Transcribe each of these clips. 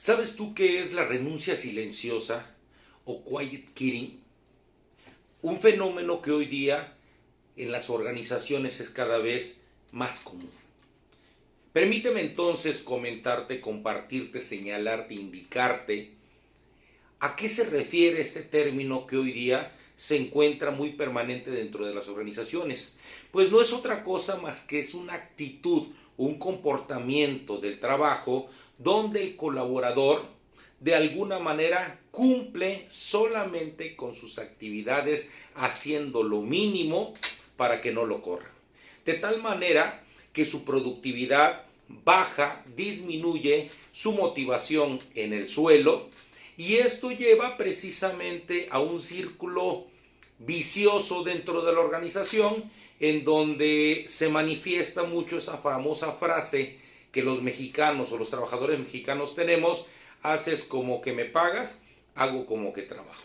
¿Sabes tú qué es la renuncia silenciosa o quiet quitting? Un fenómeno que hoy día en las organizaciones es cada vez más común. Permíteme entonces comentarte, compartirte, señalarte, indicarte a qué se refiere este término que hoy día se encuentra muy permanente dentro de las organizaciones. Pues no es otra cosa más que es una actitud, un comportamiento del trabajo donde el colaborador de alguna manera cumple solamente con sus actividades haciendo lo mínimo para que no lo corran. De tal manera que su productividad baja, disminuye, su motivación en el suelo, y esto lleva precisamente a un círculo vicioso dentro de la organización, en donde se manifiesta mucho esa famosa frase que los mexicanos o los trabajadores mexicanos tenemos: haces como que me pagas, hago como que trabajo.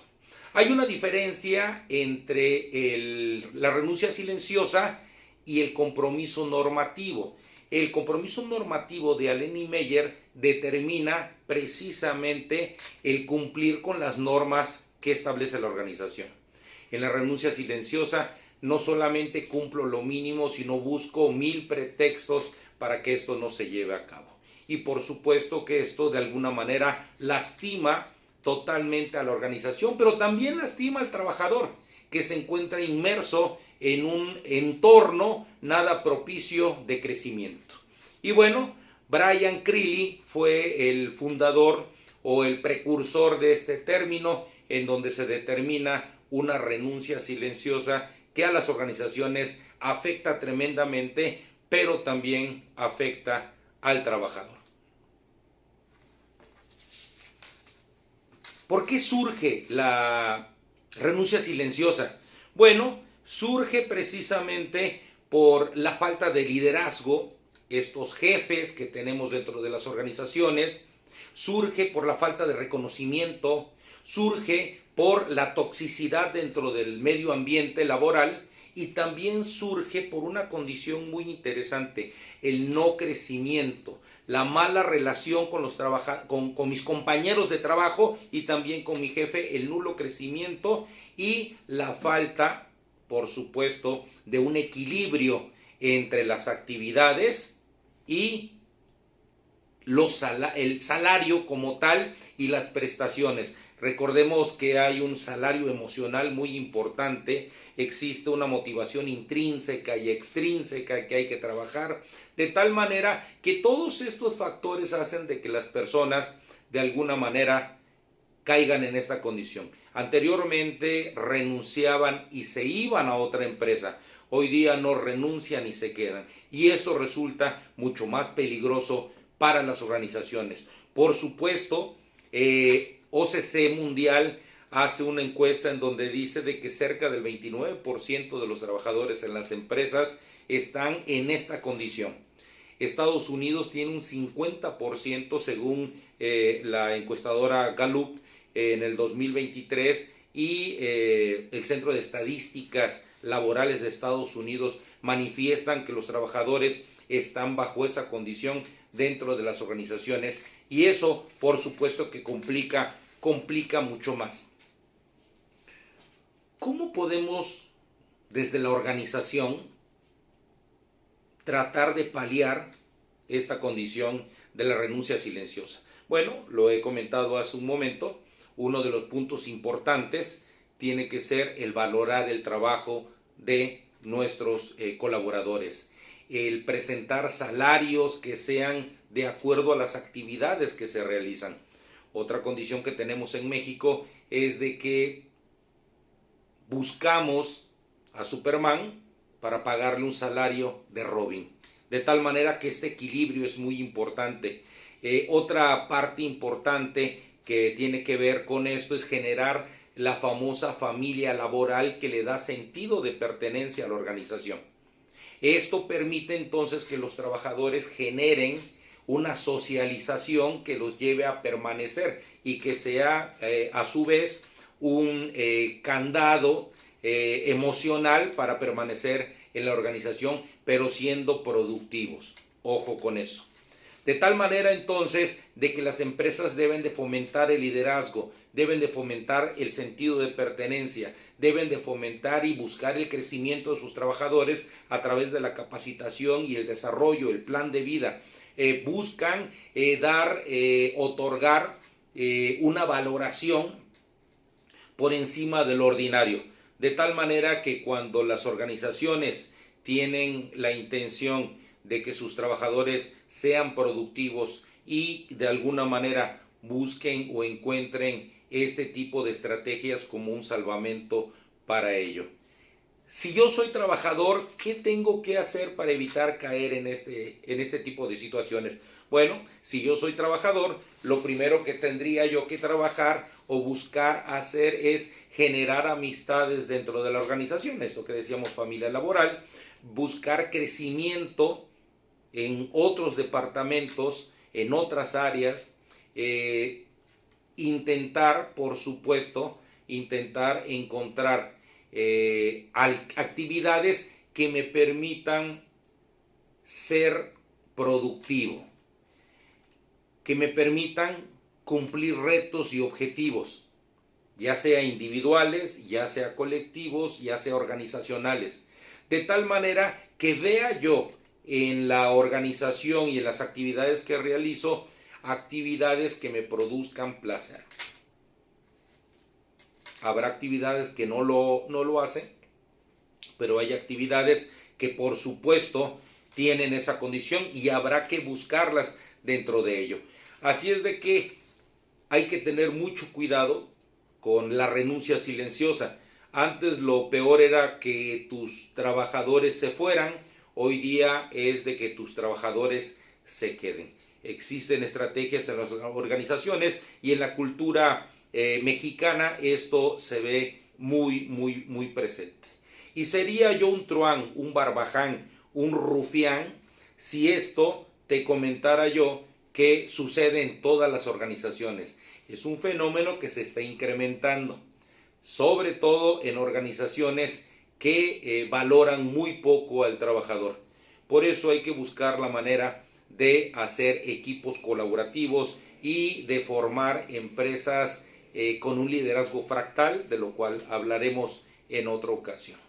Hay una diferencia entre la renuncia silenciosa y el compromiso normativo. El compromiso normativo de Allen y Meyer determina precisamente el cumplir con las normas que establece la organización. En la renuncia silenciosa no solamente cumplo lo mínimo, sino busco 1000 pretextos para que esto no se lleve a cabo. Y por supuesto que esto de alguna manera lastima totalmente a la organización, pero también lastima al trabajador, que se encuentra inmerso en un entorno nada propicio de crecimiento. Y bueno, Brian Creeley fue el fundador o el precursor de este término, en donde se determina una renuncia silenciosa que a las organizaciones afecta tremendamente, pero también afecta al trabajador. ¿Por qué surge la renuncia silenciosa? Bueno, surge precisamente por la falta de liderazgo, estos jefes que tenemos dentro de las organizaciones, surge por la falta de reconocimiento, surge por la toxicidad dentro del medio ambiente laboral, y también surge por una condición muy interesante: el no crecimiento, la mala relación con, con mis compañeros de trabajo y también con mi jefe, el nulo crecimiento y la falta, por supuesto, de un equilibrio entre las actividades y el salario como tal y las prestaciones. Recordemos que hay un salario emocional muy importante, existe una motivación intrínseca y extrínseca que hay que trabajar, de tal manera que todos estos factores hacen de que las personas de alguna manera caigan en esta condición. Anteriormente renunciaban y se iban a otra empresa. Hoy día no renuncian y se quedan. Y esto resulta mucho más peligroso para las organizaciones. Por supuesto, OCC Mundial hace una encuesta en donde dice de que cerca del 29% de los trabajadores en las empresas están en esta condición. Estados Unidos tiene un 50% según la encuestadora Gallup en el 2023, y el Centro de Estadísticas Laborales de Estados Unidos manifiestan que los trabajadores están bajo esa condición dentro de las organizaciones, y eso por supuesto que complica mucho más. ¿Cómo podemos desde la organización tratar de paliar esta condición de la renuncia silenciosa? Bueno, lo he comentado hace un momento. Uno de los puntos importantes tiene que ser el valorar el trabajo de nuestros colaboradores, el presentar salarios que sean de acuerdo a las actividades que se realizan. Otra condición que tenemos en México es de que buscamos a Superman para pagarle un salario de Robin, de tal manera que este equilibrio es muy importante. Otra parte importante que tiene que ver con esto es generar la famosa familia laboral que le da sentido de pertenencia a la organización. Esto permite entonces que los trabajadores generen una socialización que los lleve a permanecer y que sea a su vez un candado emocional para permanecer en la organización, pero siendo productivos. Ojo con eso. De tal manera entonces de que las empresas deben de fomentar el liderazgo, deben de fomentar el sentido de pertenencia, deben de fomentar y buscar el crecimiento de sus trabajadores a través de la capacitación y el desarrollo, el plan de vida. Buscan otorgar una valoración por encima de lo ordinario, de tal manera que cuando las organizaciones tienen la intención de que sus trabajadores sean productivos y de alguna manera busquen o encuentren este tipo de estrategias como un salvamento para ello. Si yo soy trabajador, ¿qué tengo que hacer para evitar caer en este tipo de situaciones? Bueno, si yo soy trabajador, lo primero que tendría yo que trabajar o buscar hacer es generar amistades dentro de la organización, esto que decíamos familia laboral, buscar crecimiento en otros departamentos, en otras áreas, intentar, por supuesto, intentar encontrar actividades que me permitan ser productivo, que me permitan cumplir retos y objetivos, ya sea individuales, ya sea colectivos, ya sea organizacionales, de tal manera que vea yo en la organización y en las actividades que realizo, actividades que me produzcan placer. Habrá actividades que no lo hacen, pero hay actividades que por supuesto tienen esa condición y habrá que buscarlas dentro de ello. Así es de que hay que tener mucho cuidado con la renuncia silenciosa. Antes lo peor era que tus trabajadores se fueran, hoy día es de que tus trabajadores se queden. Existen estrategias en las organizaciones y en la cultura mexicana esto se ve muy presente. Y sería yo un truán, un barbaján, un rufián, si esto te comentara yo que sucede en todas las organizaciones. Es un fenómeno que se está incrementando, sobre todo en organizaciones que valoran muy poco al trabajador. Por eso hay que buscar la manera de hacer equipos colaborativos y de formar empresas con un liderazgo fractal, de lo cual hablaremos en otra ocasión.